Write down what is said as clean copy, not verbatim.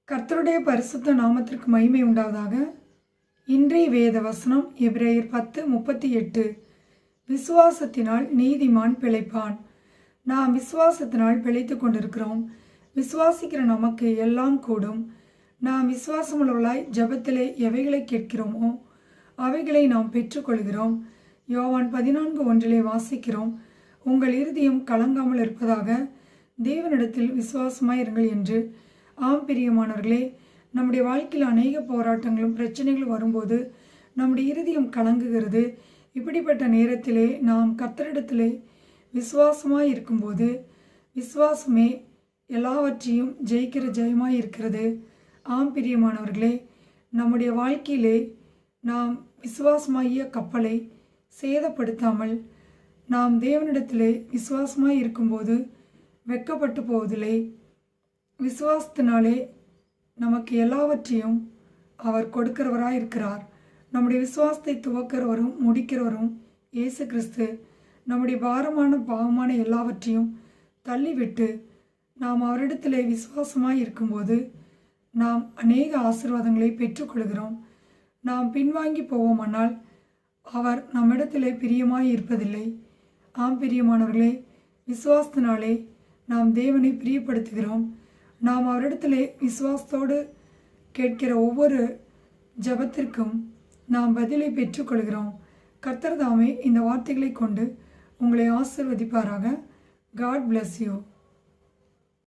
கர்த்தருடைய பரிசுத்த நாமத்திற்கு மகிமை உண்டாவதாக. இன்றைய வேத வசனம் எபிரேயர் 10:38. விசுவாசத்தினால் நீதிமான் பிழைப்பான். நாம் விசுவாசத்தினால் பிழைத்து கொண்டிருக்கிறோம். விசுவாசிக்கிற நமக்கு எல்லாம் கூடும். நாம் விசுவாசமுள்ளவர்களாய் ஜெபத்திலே எவைகளை கேட்கிறோமோ அவைகளை நாம் பெற்றுக்கொள்கிறோம். யோவான் 14:1 வாசிக்கிறோம், உங்கள் இருதயம் கலங்காமல் இருப்பதாக தேவனிடத்தில் விசுவாசமாயிருங்கள் என்று. ஆம் பிரியமானவர்களே, நம்முடைய வாழ்க்கையில் அநேக போராட்டங்களும் பிரச்சனைகளும் வரும்போது நம்முடைய இருதயம் கலங்குகிறது. இப்படிப்பட்ட நேரத்திலே நாம் கர்த்தரிடத்திலே விசுவாசமாய் இருக்கும்போது விசுவாசமே எல்லாவற்றையும் ஜெயிக்கிற ஜெயமாய் இருக்கிறது. ஆம் பிரியமானவர்களே, நம்முடைய வாழ்க்கையிலே நாம் விசுவாசமாகிய கப்பலை சேதப்படுத்தாமல் நாம் தேவனிடத்திலே விசுவாசமாய் இருக்கும்போது வெட்கப்பட்டு போவதில்லை. விசுவாசத்தினாலே நமக்கு எல்லாவற்றையும் அவர் கொடுக்கிறவராய் இருக்கிறார். நம்முடைய விசுவாசத்தை துவக்கிறவரும் முடிக்கிறவரும் இயேசு கிறிஸ்து. நம்முடைய பாரமான பாவமான எல்லாவற்றையும் தள்ளிவிட்டு நாம் அவரிடத்திலே விசுவாசமாய் இருக்கும்போது நாம் அநேக ஆசீர்வாதங்களை பெற்றுக்கொள்கிறோம். நாம் பின்வாங்கி போவோமானால் அவர் நம்மிடத்திலே பிரியமாய் இருப்பதில்லை. ஆம் பிரியமானவர்களே, விசுவாசத்தினாலே நாம் தேவனை பிரியப்படுத்துகிறோம். நாம் அவரிடத்திலே விசுவாசத்தோடு கேட்கிற ஒவ்வொரு ஜெபத்திற்கும் நாம் பதிலை பெற்றுக்கொள்கிறோம். கர்த்தர் தாமே இந்த வார்த்தைகளை கொண்டு உங்களை ஆசீர்வதிப்பாராக. God bless you.